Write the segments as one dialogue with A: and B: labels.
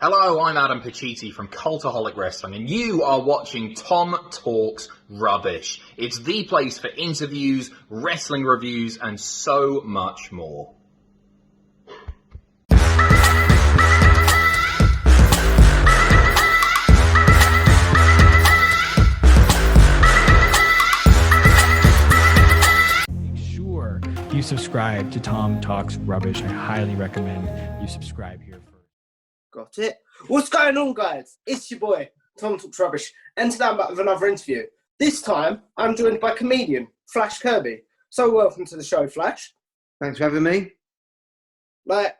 A: Hello, I'm Adam Pacitti from Cultaholic Wrestling, and you are watching Tom Talks Rubbish. It's the place for interviews, wrestling reviews, and so much more.
B: Make sure you subscribe to Tom Talks Rubbish. I highly recommend you subscribe here first.
C: Got it. What's going on, guys? It's your boy, Tom Talks Rubbish, and today I'm back with another interview. This time, I'm joined by comedian Flash Kirby. So welcome to the show, Flash.
D: Thanks for having me.
C: I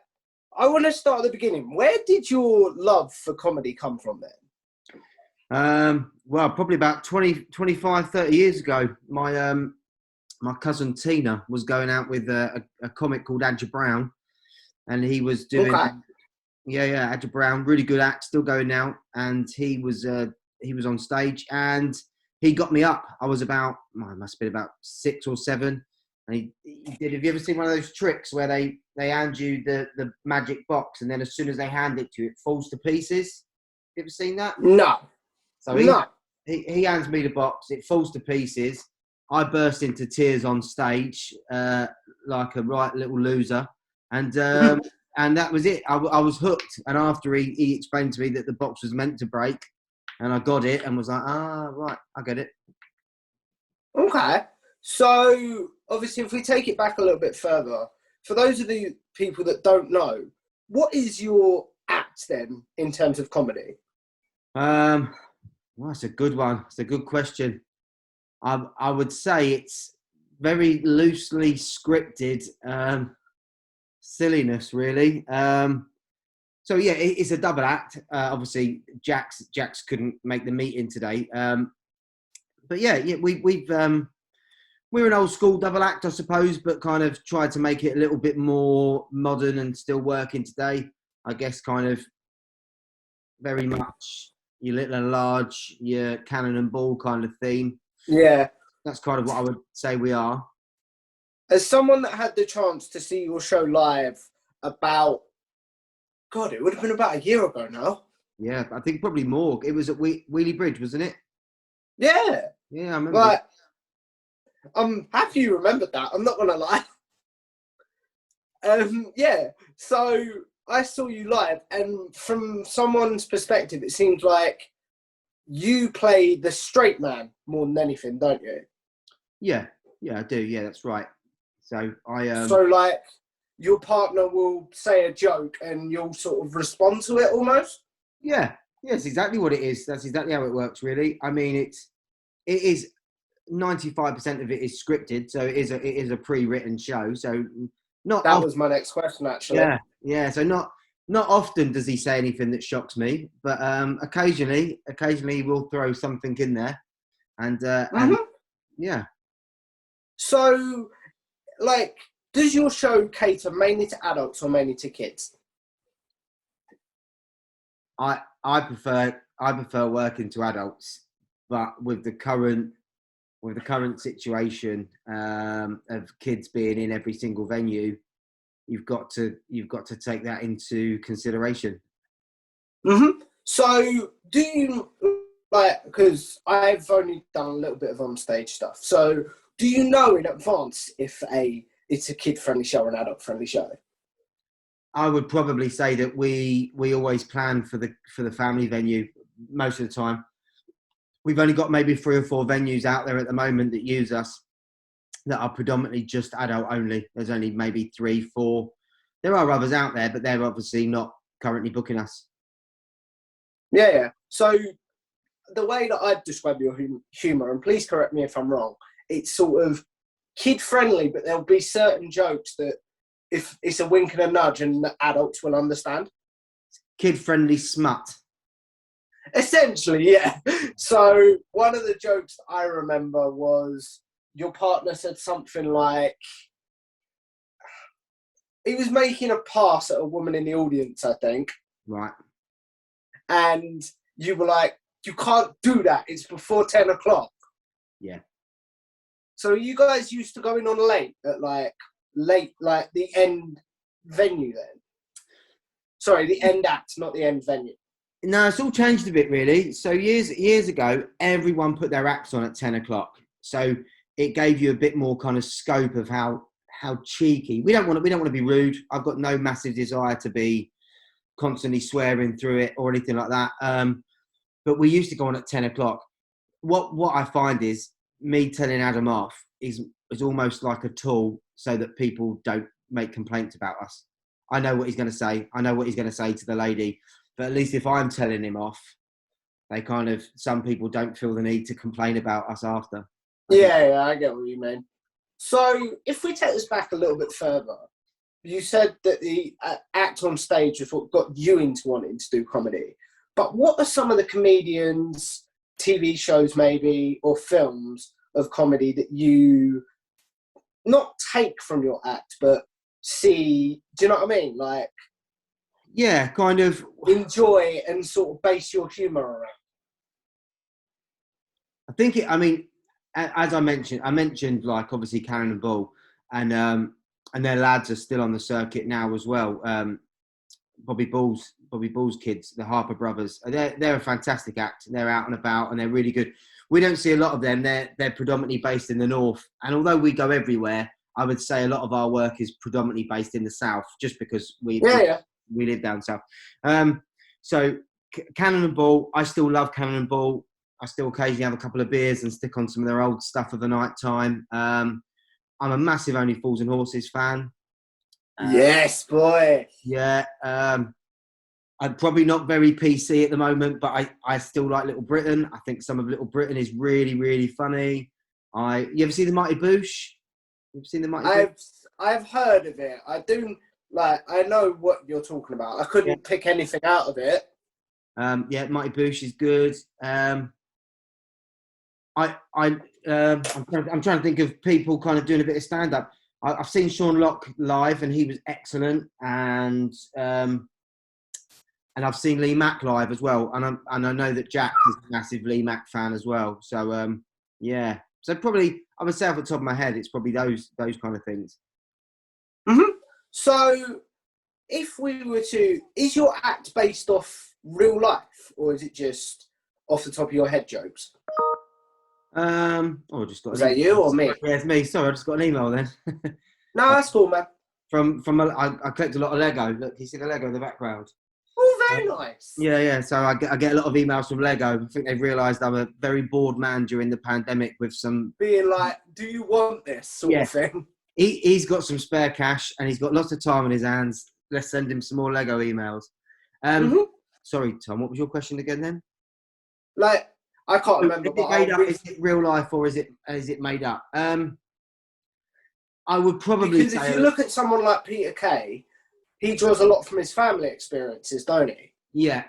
C: want to start at the beginning. Where did your love for comedy come from then?
D: Well, probably about 25, 30 years ago, my cousin Tina was going out with a comic called Adja Brown, and he was doing...
C: Okay.
D: Yeah, Adja Brown, really good act, still going now, and he was on stage, and he got me up. I was I must have been about 6 or 7, and he did. Have you ever seen one of those tricks where they hand you the magic box, and then as soon as they hand it to you, it falls to pieces? You ever seen that?
C: No.
D: So he hands me the box, it falls to pieces. I burst into tears on stage, like a right little loser, and. And that was it. I was hooked. And after he explained to me that the box was meant to break, and I got it and was like, right, I get it.
C: Okay. So, obviously, if we take it back a little bit further, for those of the people that don't know, what is your act then in terms of comedy?
D: Well, that's a good one. It's a good question. I would say it's very loosely scripted. Silliness, really. So yeah, it's a double act. Obviously, Jax couldn't make the meeting today. But yeah, we're an old school double act, I suppose, but kind of tried to make it a little bit more modern and still working today. I guess kind of very much your little and large, your cannon and ball kind of theme.
C: Yeah.
D: That's kind of what I would say we are.
C: As someone that had the chance to see your show live it would have been about a year ago now.
D: Yeah, I think probably more. It was at Wheelie Bridge, wasn't it?
C: Yeah.
D: Yeah, I remember.
C: I'm happy you remembered that. I'm not going to lie. Yeah, so I saw you live, and from someone's perspective, it seems like you play the straight man more than anything, don't you?
D: Yeah, I do. Yeah, that's right. So
C: So like your partner will say a joke and you'll sort of respond to it almost?
D: Yeah, that's exactly what it is. That's exactly how it works, really. I mean, it is 95% of it is scripted, so it is a pre-written show. So
C: was my next question, actually.
D: Yeah. So not often does he say anything that shocks me, but occasionally we'll throw something in there, and yeah.
C: So, like, does your show cater mainly to adults or mainly to kids?
D: I prefer working to adults, but with the current situation of kids being in every single venue, you've got to take that into consideration.
C: So, do you because I've only done a little bit of on-stage stuff. So, do you know in advance if it's a kid-friendly show or an adult-friendly show?
D: I would probably say that we always plan for the family venue most of the time. We've only got maybe 3 or 4 venues out there at the moment that use us that are predominantly just adult only. There's only maybe 3, 4. There are others out there, but they're obviously not currently booking us. Yeah.
C: So the way that I'd describe your humour, and please correct me if I'm wrong, it's sort of kid-friendly, but there'll be certain jokes that if it's a wink and a nudge and the adults will understand.
D: Kid-friendly smut.
C: Essentially, yeah. So one of the jokes that I remember was your partner said something like, he was making a pass at a woman in the audience, I think.
D: Right.
C: And you were like, you can't do that. It's before 10 o'clock.
D: Yeah.
C: So you guys used to go in on late at the end venue then? So Sorry, the end act, not the end venue.
D: No, it's all changed a bit, really. So years ago, everyone put their acts on at 10 o'clock. So it gave you a bit more kind of scope of how cheeky. We don't want to be rude. I've got no massive desire to be constantly swearing through it or anything like that. But we used to go on at 10 o'clock. What I find is me telling Adam off is almost like a tool so that people don't make complaints about us. I know what he's going to say. I know what he's going to say to the lady. But at least if I'm telling him off, some people don't feel the need to complain about us after.
C: Yeah, I get what you mean. So if we take this back a little bit further, you said that the act on stage is what got you into wanting to do comedy. But what are some of the comedians, TV shows maybe, or films of comedy that you not take from your act, but see, do you know what I mean? Like,
D: yeah, kind of
C: enjoy and sort of base your humour around.
D: I think as I mentioned like obviously Cannon and Bull, and their lads are still on the circuit now as well. Bobby Bull's kids, the Harper brothers, they're a fantastic act. They're out and about and they're really good. We don't see a lot of them. They're predominantly based in the north, and although we go everywhere, I would say a lot of our work is predominantly based in the south, just because we live down south. So Cannon and Bull, I still love Cannon and Bull. I still occasionally have a couple of beers and stick on some of their old stuff of the night time. I'm a massive Only Fools and Horses fan.
C: Yes, boy.
D: Yeah. I'm probably not very PC at the moment, but I still like Little Britain. I think some of Little Britain is really, really funny. You ever see the Mighty Boosh? You've seen the Mighty Boosh?
C: I've heard of it. I do, like, I know what you're talking about. I couldn't pick anything out of it.
D: Mighty Boosh is good. I'm trying to think of people kind of doing a bit of stand-up. I've seen Sean Locke live, and he was excellent. And I've seen Lee Mack live as well. And I know that Jack is a massive Lee Mack fan as well. So yeah. So probably I would say off the top of my head, it's probably those kind of things.
C: Mm-hmm. So if we were to, is your act based off real life, or is it just off the top of your head jokes?
D: Just got.
C: Was that you or me?
D: Yeah, it's me. Sorry, I just got an email then.
C: No, that's cool, man.
D: I collect a lot of Lego. Look, you see the Lego in the background.
C: Oh, very nice.
D: Yeah. So I get a lot of emails from Lego. I think they've realised I'm a very bored man during the pandemic with some
C: being like, "Do you want this?" sort of thing.
D: He's got some spare cash and he's got lots of time on his hands. Let's send him some more Lego emails. Sorry, Tom. What was your question again then?
C: Like, I can't remember.
D: Is it real life or is it made up? I would probably
C: say, if you look at someone like Peter Kay, he draws a lot from his family experiences, don't he?
D: Yeah.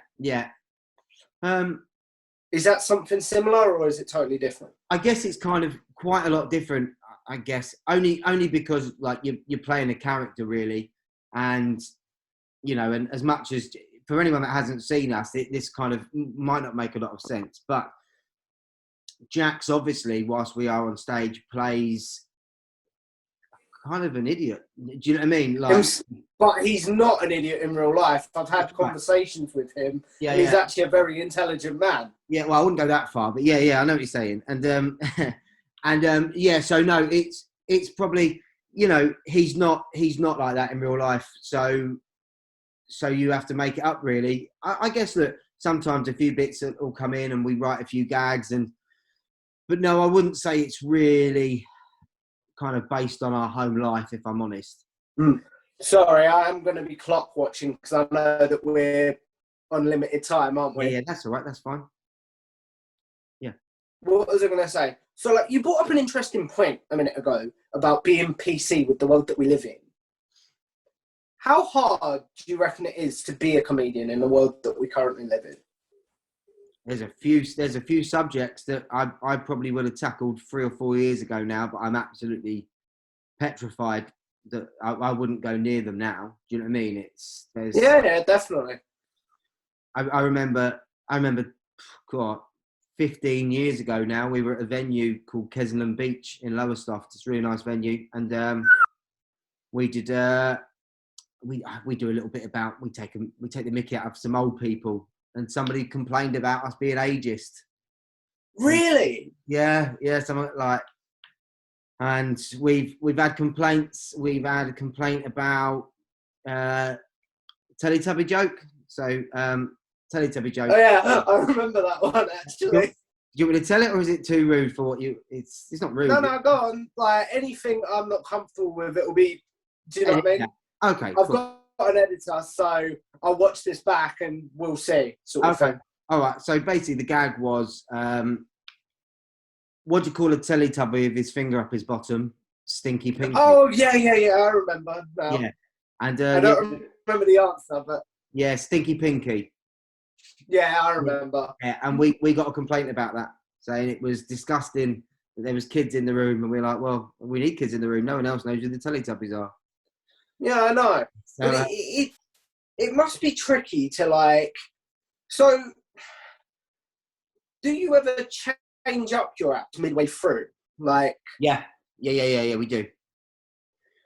C: Is that something similar or is it totally different?
D: I guess it's kind of quite a lot different. I guess only because like you're playing a character really, and and as much as for anyone that hasn't seen us, this kind of might not make a lot of sense, but Jax obviously, whilst we are on stage, plays kind of an idiot. Do you know what I mean? Like,
C: but he's not an idiot in real life. I've had conversations with him.
D: Yeah,
C: he's actually a very intelligent man.
D: Yeah, well, I wouldn't go that far, but yeah, I know what you're saying. And so no, it's probably he's not like that in real life. So you have to make it up really. I guess look, sometimes a few bits will come in and we write a few gags but no, I wouldn't say it's really kind of based on our home life, if I'm honest.
C: Sorry, I'm going to be clock watching because I know that we're on limited time, aren't we?
D: Yeah, that's all right. That's fine. Yeah.
C: What was I going to say? So, like, you brought up an interesting point a minute ago about being PC with the world that we live in. How hard do you reckon it is to be a comedian in the world that we currently live in?
D: There's a few subjects that I probably would have tackled 3 or 4 years ago now, but I'm absolutely petrified that I wouldn't go near them now. Do you know what I mean?
C: Yeah, definitely.
D: I remember, God, 15 years ago now, we were at a venue called Kesselham Beach in Lowestoft. It's a really nice venue, and we did. we do a little bit about we take the mickey out of some old people, and somebody complained about us being ageist.
C: Really?
D: Yeah, something like. And we've had complaints. We've had a complaint about Teletubby joke. So Teletubby joke.
C: Oh yeah, I remember that one actually.
D: Do you want me to tell it, or is it too rude for what you? It's not rude.
C: No, go on. Like anything I'm not comfortable with, it'll be. Do you know what I mean?
D: Okay.
C: I've
D: cool.
C: got an editor, so I'll watch this back and we'll see. Sort of thing.
D: All right. So basically, the gag was, what do you call a Teletubby with his finger up his bottom? Stinky Pinky.
C: Oh yeah. I remember now.
D: Yeah. And
C: I don't remember the answer, but
D: yeah, Stinky Pinky.
C: yeah, I remember.
D: Yeah, and we got a complaint about that, saying it was disgusting that there was kids in the room, and we're like, well, we need kids in the room. No one else knows who the Teletubbies are.
C: Yeah, I know.
D: So,
C: But it must be tricky to like. So, do you ever change up your act midway through? Like.
D: Yeah, we do.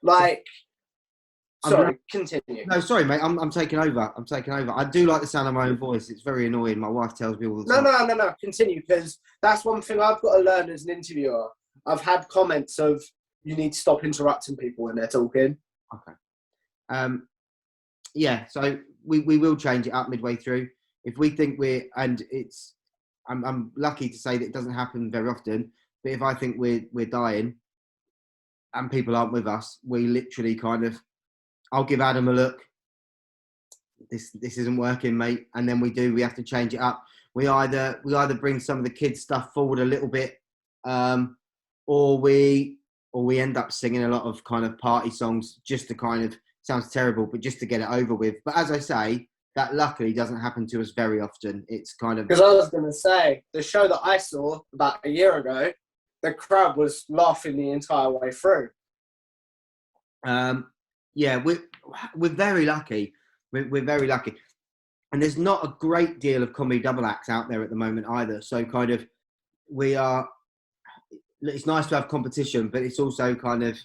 C: Like. Sorry, continue.
D: No, sorry, mate. I'm taking over. I do like the sound of my own voice. It's very annoying. My wife tells me all the time.
C: No. Continue, because that's one thing I've got to learn as an interviewer. I've had comments of you need to stop interrupting people when they're talking.
D: Okay. Yeah. So we will change it up midway through if we think I'm lucky to say that it doesn't happen very often. But if I think we're dying and people aren't with us, we literally kind of. I'll give Adam a look. This isn't working, mate. And then we have to change it up. We either bring some of the kids' stuff forward a little bit, or we end up singing a lot of kind of party songs just to kind of sounds terrible, but just to get it over with. But as I say, that luckily doesn't happen to us very often. It's kind of
C: because I was going to say the show that I saw about a year ago, the crowd was laughing the entire way through.
D: Yeah, we're very lucky. We're very lucky, and there's not a great deal of comedy double acts out there at the moment either. So kind of, we are. It's nice to have competition, but it's also kind of.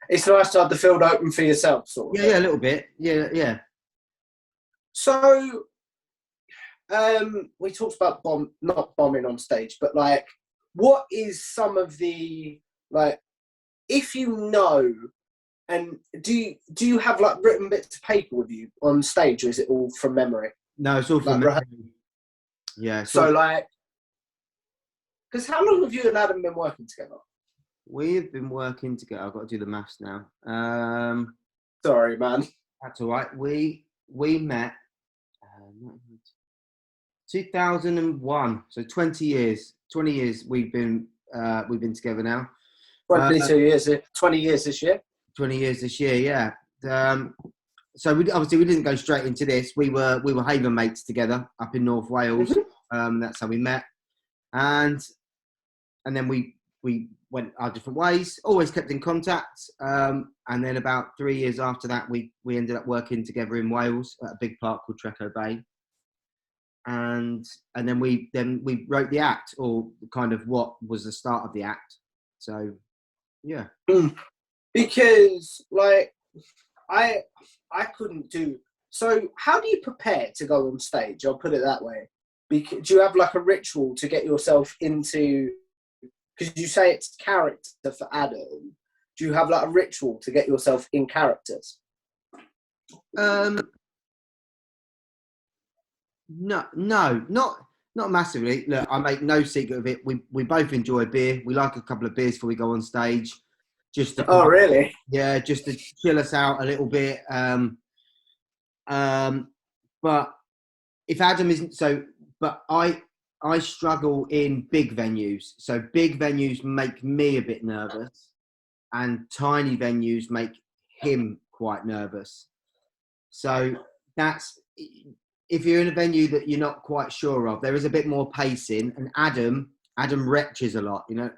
C: It's nice to have the field open for yourself, sort of.
D: Yeah, a little bit. Yeah.
C: So, we talked about not bombing on stage, but like, what is some of the like, if you know. And do you have like written bits of paper with you on stage, or is it all from memory?
D: No, it's all from memory. Yeah.
C: So like, because how long have you and Adam been working together?
D: We've been working together. I've got to do the maths now.
C: Sorry, man.
D: That's all right. We met 2001. So 20 years. 20 years we've been together now.
C: 22 years. 20 years this year.
D: 20 years this year, yeah. So we didn't go straight into this. We were Haven mates together up in North Wales. Mm-hmm. That's how we met, and then we went our different ways. Always kept in contact. And then about 3 years after that, we ended up working together in Wales at a big park called Treco Bay. And then we wrote the act, or kind of what was the start of the act. So, yeah.
C: Because like I couldn't do so. How do you prepare to go on stage? I'll put it that way. Do you have like a ritual to get yourself into? Because you say it's character for Adam. Do you have like a ritual to get yourself in characters?
D: No, not massively. Look, I make no secret of it. We both enjoy beer. We like a couple of beers before we go on stage. Just to,
C: oh, really?
D: Yeah, just to chill us out a little bit. But if Adam isn't but I struggle in big venues. So big venues make me a bit nervous, and tiny venues make him quite nervous. So that's, if you're in a venue that you're not quite sure of, there is a bit more pacing, and Adam retches a lot, you know.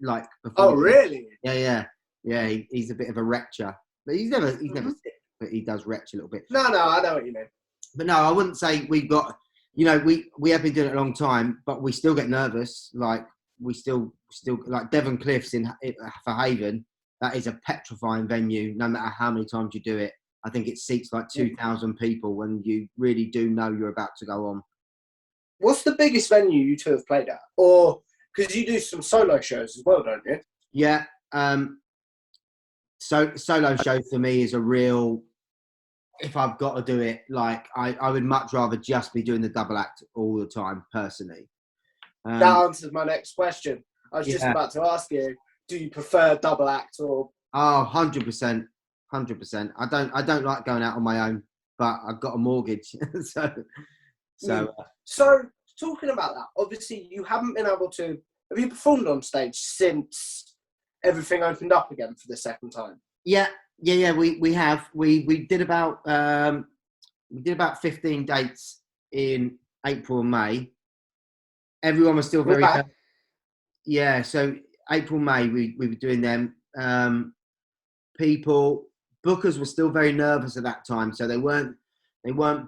D: Like,
C: oh, really?
D: Yeah. He's a bit of a retcher, but he's never sick, but he does retch a little bit.
C: No, I know what you mean.
D: But no, I wouldn't say we've got. You know, we have been doing it a long time, but we still get nervous. Like we still like Devon Cliffs for Haven. that is a petrifying venue, no matter how many times you do it. I think it seats like 2,000 people when you really do know you're about to go on.
C: What's the biggest venue you two have played at? Or, because you do some solo shows as well, don't you?
D: Yeah. So solo show for me is a real, if I've got to do it, like I would much rather just be doing the double act all the time, personally.
C: That answers my next question. I was just about to ask you, do you prefer double act or?
D: Oh, 100%. 100%. I don't like going out on my own, but I've got a mortgage. So
C: talking about that, obviously you haven't been able to, have you performed on stage since everything opened up again for the second time?
D: Yeah, we have. We did about 15 dates in April and May. Everyone was still very so April, May we were doing them. Bookers were still very nervous at that time, so they weren't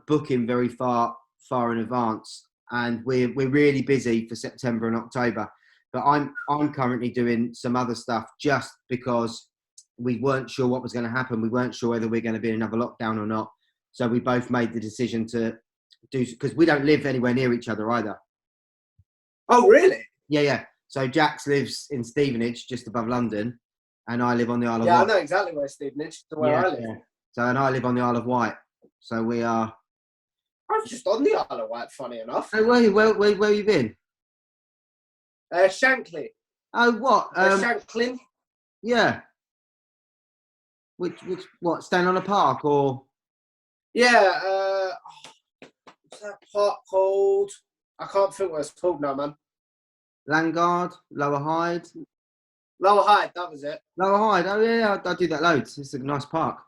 D: booking very far in advance. And we're really busy for September and October. But I'm currently doing some other stuff just because we weren't sure what was going to happen. We weren't sure whether we're going to be in another lockdown or not. So we both made the decision to do, because we don't live anywhere near each other either.
C: Oh, really?
D: Yeah. So Jax lives in Stevenage, just above London, and I live on the Isle of Wight.
C: Yeah, I know exactly where Stevenage is, where I live. Yeah.
D: So, and I live on the Isle of Wight. So we are.
C: I was just on the Isle of Wight, funny enough.
D: Oh, where have you been?
C: Shankly.
D: Oh, what?
C: Shanklin.
D: Yeah. Which what? Staying on a park or?
C: Yeah. What's that park called? I can't think what it's called now, man.
D: Landguard, Lower Hyde.
C: Lower Hyde, that was it.
D: Lower Hyde. Oh yeah, I do that loads. It's a nice park.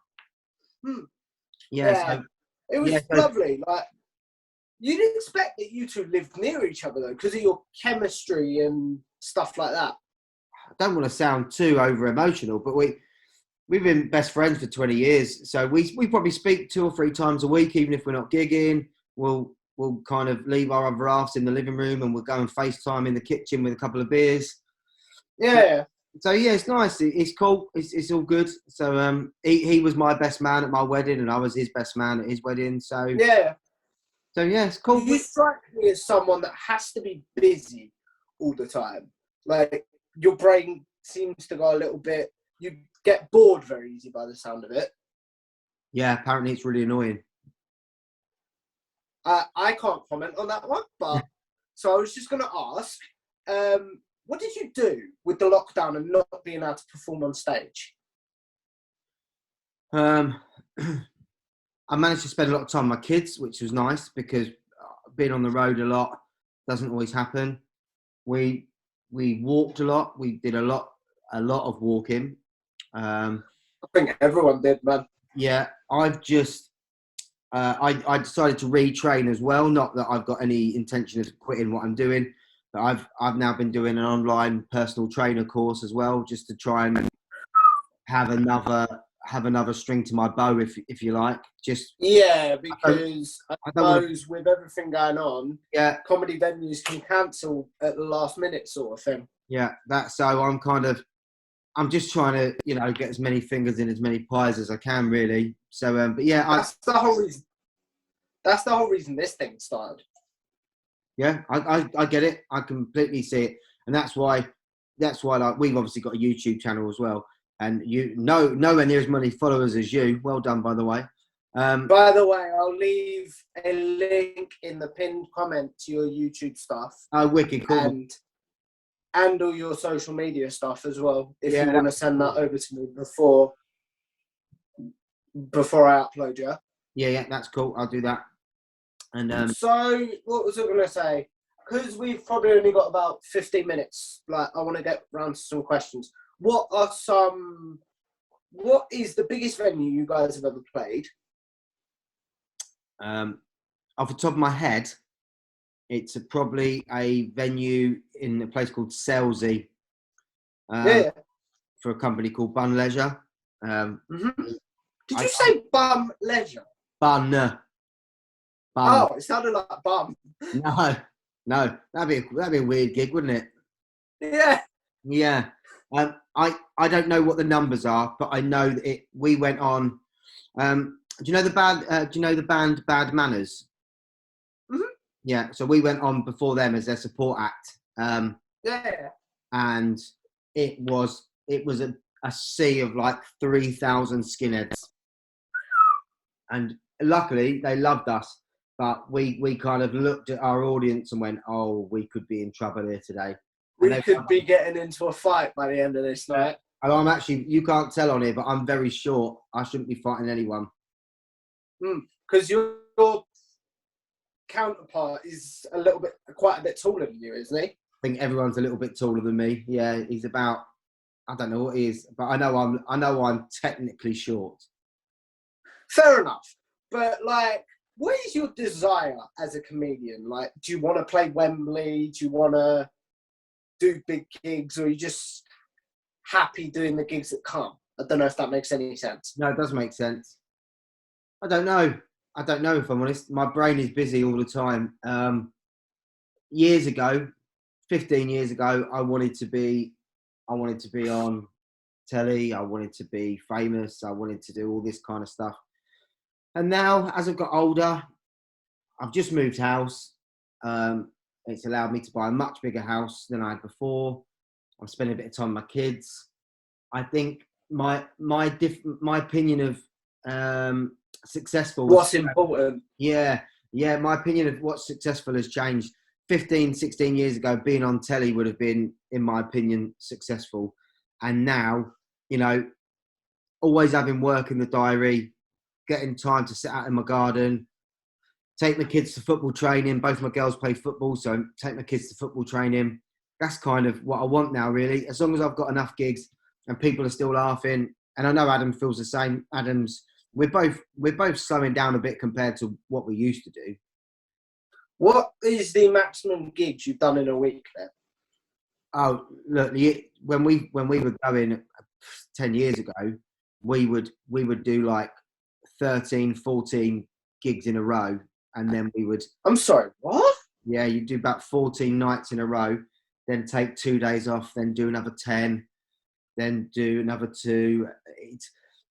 D: Yeah. So,
C: it was lovely. Like, you'd expect that you two lived near each other though, because of your chemistry and stuff like that.
D: I don't want to sound too over emotional, but we've been best friends for 20 years. So we probably speak 2 or 3 times a week, even if we're not gigging. We'll kind of leave our other halves in the living room and we'll go and FaceTime in the kitchen with a couple of beers.
C: Yeah.
D: So yeah, it's nice. It's cool. It's all good. So he was my best man at my wedding and I was his best man at his wedding. So
C: yeah.
D: So yeah, it's cool.
C: You strike me as someone that has to be busy all the time. Like, your brain seems to go a little bit, you get bored very easy by the sound of it.
D: Yeah, apparently it's really annoying.
C: I can't comment on that one, but so I was just going to ask, what did you do with the lockdown and not being able to perform on stage?
D: I managed to spend a lot of time with my kids, which was nice because being on the road a lot doesn't always happen. We walked a lot. We did a lot of walking.
C: I think everyone did, man.
D: Yeah, I've just I decided to retrain as well. Not that I've got any intention of quitting what I'm doing, but I've now been doing an online personal trainer course as well, just to try and have another string to my bow, if you like. Because I suppose with everything going on, comedy venues can cancel at the last minute, sort of thing. Yeah, I'm just trying to, get as many fingers in as many pies as I can, really. So, but yeah, that's the whole reason. That's the whole reason this thing started. Yeah, I get it. I completely see it, and that's why like we've obviously got a YouTube channel as well, and nowhere near as many followers as you. Well done, by the way. By the way, I'll leave a link in the pinned comment to your YouTube stuff. Oh, wicked, cool. And all your social media stuff as well, if you want to send that over to me before I upload you. Yeah, that's cool. I'll do that. And so, what was I going to say? Because we've probably only got about 15 minutes, like, I want to get round to some questions. What is the biggest venue you guys have ever played? Off the top of my head, it's probably a venue in a place called Selsey. For a company called Bun Leisure. Did you say Bum Leisure? Bun. Oh, it sounded like bum. No, that'd be a weird gig, wouldn't it? Yeah. Yeah. I don't know what the numbers are, but I know that we went on. Do you know the band? Do you know the band Bad Manners?
C: Mhm.
D: Yeah. So we went on before them as their support act.
C: Yeah.
D: And it was a sea of like 3,000 skinheads, and luckily they loved us. But we kind of looked at our audience and went, "Oh, we could be in trouble here today." And
C: We could be getting into a fight by the end of this night.
D: And I'm actually, you can't tell on here, but I'm very short. I shouldn't be fighting anyone.
C: Because your counterpart is quite a bit taller than you, isn't he?
D: I think everyone's a little bit taller than me. Yeah, he's about, I don't know what he is, but I know I'm technically short.
C: Fair enough. But like, what is your desire as a comedian? Like, do you want to play Wembley? Do you want to do big gigs, or are you just happy doing the gigs that come? I don't know if that makes any sense.
D: No, it does make sense. I don't know if I'm honest. My brain is busy all the time. Years ago, 15 years ago, I wanted to be on telly. I wanted to be famous. I wanted to do all this kind of stuff. And now, as I've got older, I've just moved house. It's allowed me to buy a much bigger house than I had before. I'm spending a bit of time with my kids. I think my opinion of successful.
C: What's important?
D: Yeah. My opinion of what's successful has changed. 15, 16 years ago, being on telly would have been, in my opinion, successful. And now, always having work in the diary, getting time to sit out in my garden, take my kids to football training. Both my girls play football, so take my kids to football training. That's kind of what I want now, really. As long as I've got enough gigs and people are still laughing, and I know Adam feels the same. We're both slowing down a bit compared to what we used to do.
C: What is the maximum gigs you've done in a week then?
D: Oh, look, when we were going 10 years ago, we would do like 13, 14 gigs in a row, and then we would.
C: I'm sorry, what?
D: Yeah, you do about 14 nights in a row, then take 2 days off, then do another 10, then do another 2.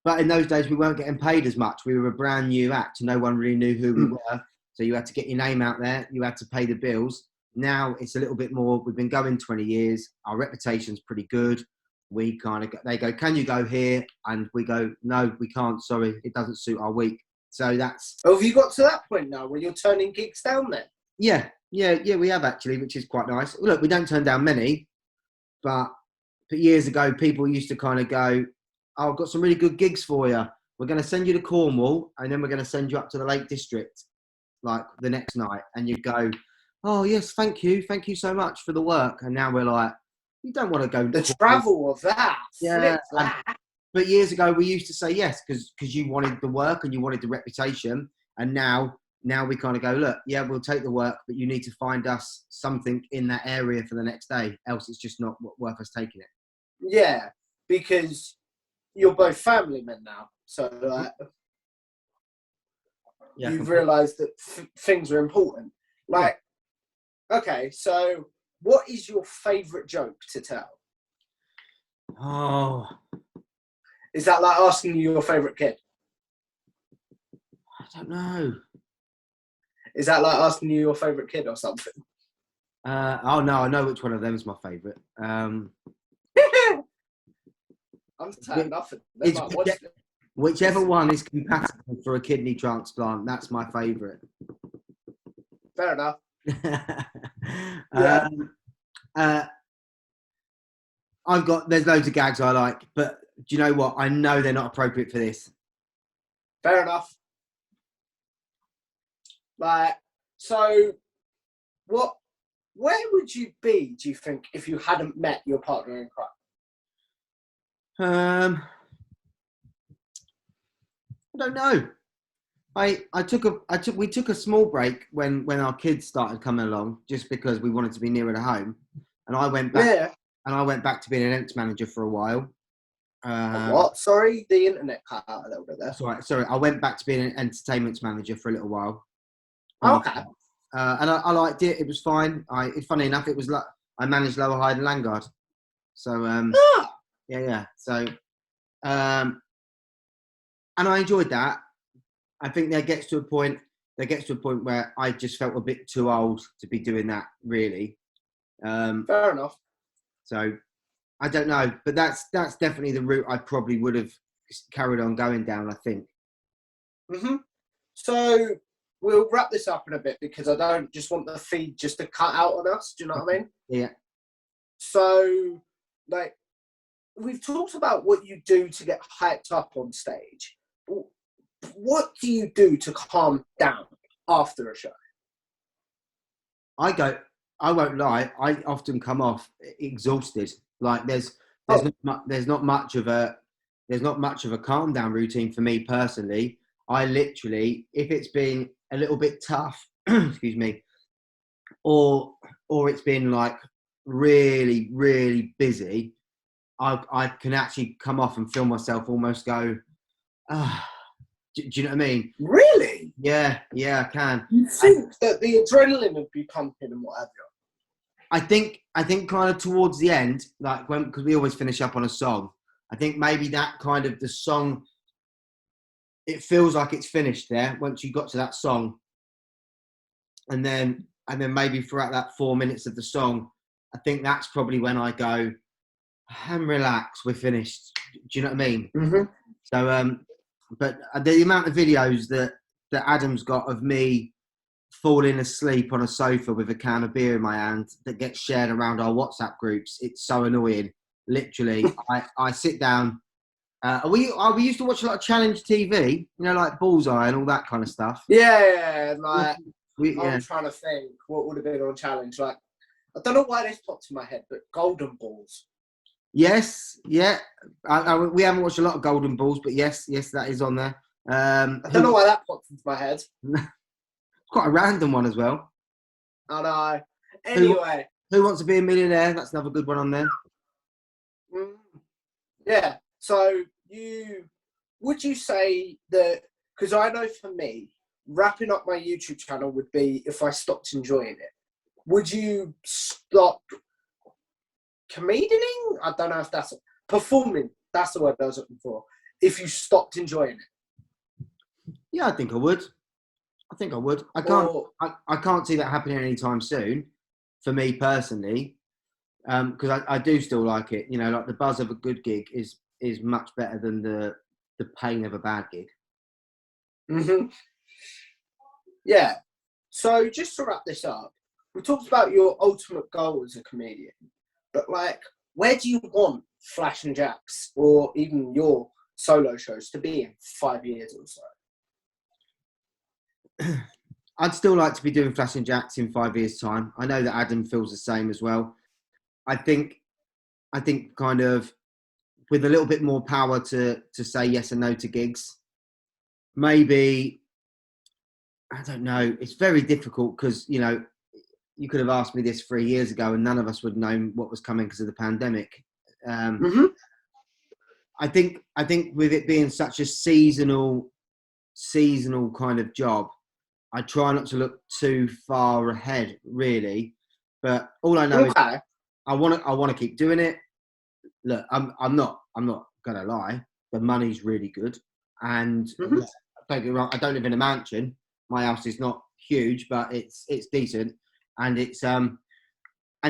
D: But in those days, we weren't getting paid as much. We were a brand new act. No one really knew who we were. So you had to get your name out there. You had to pay the bills. Now it's a little bit more. We've been going 20 years. Our reputation's pretty good. They go, can you go here? And we go, no, we can't. Sorry, it doesn't suit our week. So that's.
C: Oh, have you got to that point now where you're turning gigs down then?
D: Yeah, we have actually, which is quite nice. Look, we don't turn down many, but years ago, people used to kind of go, oh, I've got some really good gigs for you. We're going to send you to Cornwall, and then we're going to send you up to the Lake District, like the next night. And you'd go, oh, yes, thank you so much for the work. And now we're like, you don't want to go.
C: The travel of that.
D: Yeah. But years ago, we used to say yes because you wanted the work and you wanted the reputation. And now we kind of go, look, yeah, we'll take the work, but you need to find us something in that area for the next day. Else it's just not worth us taking it.
C: Yeah, because you're both family men now. So you've realised that things are important. Like, okay, so what is your favourite joke to tell?
D: Oh.
C: Is that like asking you your favourite kid?
D: I don't know.
C: Is that like asking you your favourite kid or something?
D: Oh, no, I know which one of them is my favourite.
C: I'm turned off.
D: Whichever one is compatible for a kidney transplant, that's my favourite.
C: Fair enough.
D: There's loads of gags I like, but do you know what? I know they're not appropriate for this.
C: Fair enough. Like, so where would you be, do you think, if you hadn't met your partner in crime?
D: I don't know. We took a small break when our kids started coming along, just because we wanted to be nearer to home, and I went back.
C: Yeah.
D: And I went back to being an events manager for a while.
C: What? Sorry, the internet cut out a little bit there.
D: Sorry. I went back to being an entertainment manager for a little while.
C: Okay.
D: And I liked it. It was fine. Funny enough, it was like I managed Lower Hyde and Landguard. So Yeah. So, and I enjoyed that. I think there gets to a point where I just felt a bit too old to be doing that, really.
C: Fair enough.
D: So I don't know, but that's definitely the route I probably would have carried on going down, I think.
C: So we'll wrap this up in a bit because I don't just want the feed just to cut out on us. Do you know what I mean?
D: Yeah.
C: So, like, we've talked about what you do to get hyped up on stage. What do you do to calm down after a show?
D: I won't lie, I often come off exhausted. Like there's not much of a calm down routine for me personally. I literally, if it's been a little bit tough, excuse me, or it's been like really, really busy, I can actually come off and feel myself almost go, do you know what I mean?
C: Really?
D: Yeah, I can.
C: You think that the adrenaline would be pumping and what have you?
D: I think kind of towards the end, like because we always finish up on a song. I think maybe that kind of the song, it feels like it's finished there once you got to that song, and then maybe throughout that 4 minutes of the song, I think that's probably when I go, and relax, we're finished. Do you know what I mean?
C: Mm-hmm.
D: So, but the amount of videos that Adam's got of me falling asleep on a sofa with a can of beer in my hand that gets shared around our WhatsApp groups, it's so annoying. Literally, I sit down. We used to watch a lot of Challenge TV, you know, like Bullseye and all that kind of stuff.
C: Yeah, like
D: Yeah.
C: I'm trying to think what would have been on Challenge. Like, I don't know why this popped in my head, but Golden Balls.
D: Yes, yeah. We haven't watched a lot of Golden Balls, but yes, that is on there.
C: I don't know why that popped into my head.
D: Quite a random one as well.
C: I know. Anyway.
D: Who Wants to Be a Millionaire? That's another good one on there.
C: Yeah. So would you say that, because I know for me, wrapping up my YouTube channel would be if I stopped enjoying it. Would you stop comedianing? I don't know if that's performing. That's the word I was looking for. If you stopped enjoying it.
D: Yeah, I think I would. I can't see that happening anytime soon, for me personally, because I do still like it. You know, like the buzz of a good gig is much better than the pain of a bad gig.
C: Mm-hmm. Yeah. So just to wrap this up, we talked about your ultimate goal as a comedian, but like, where do you want Flash and Jacks or even your solo shows to be in 5 years or so?
D: I'd still like to be doing Flash and Jacks in 5 years' time. I know that Adam feels the same as well. I think kind of with a little bit more power to say yes and no to gigs. Maybe, I don't know. It's very difficult because, you know, you could have asked me this 3 years ago and none of us would have known what was coming because of the pandemic. I think with it being such a seasonal kind of job, I try not to look too far ahead, really. But all I know is I want to keep doing it. Look, I'm not gonna lie. The money's really good, and don't get me wrong, I don't live in a mansion. My house is not huge, but it's decent, and it's and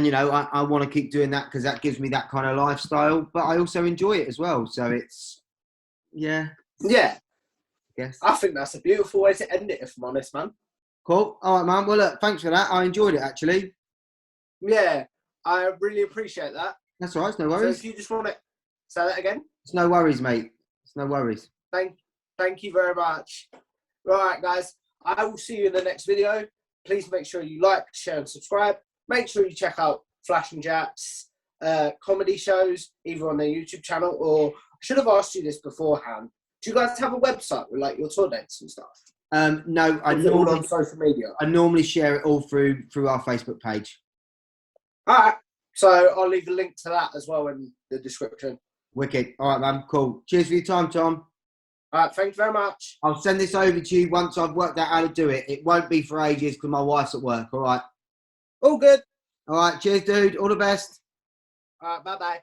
D: you know I want to keep doing that because that gives me that kind of lifestyle. But I also enjoy it as well. So it's yeah. Yes.
C: I think that's a beautiful way to end it, if I'm honest, man.
D: Cool. All right, man. Well, look, thanks for that. I enjoyed it, actually.
C: Yeah, I really appreciate that.
D: That's all right. It's no worries.
C: So if you just want to say that again.
D: It's no worries, mate. It's no worries.
C: Thank you very much. Right, guys. I will see you in the next video. Please make sure you like, share, and subscribe. Make sure you check out Flash and Jack's comedy shows, either on their YouTube channel or I should have asked you this beforehand. Do you guys have a website with like your tour dates and stuff?
D: No, I
C: normally on social media.
D: I normally share it all through our Facebook page.
C: All right, so I'll leave a link to that as well in the description.
D: Wicked. All right, man. Cool. Cheers for your time, Tom.
C: All right, thank you very much.
D: I'll send this over to you once I've worked out how to do it. It won't be for ages because my wife's at work. All right.
C: All good.
D: All right. Cheers, dude. All the best.
C: All right. Bye-bye.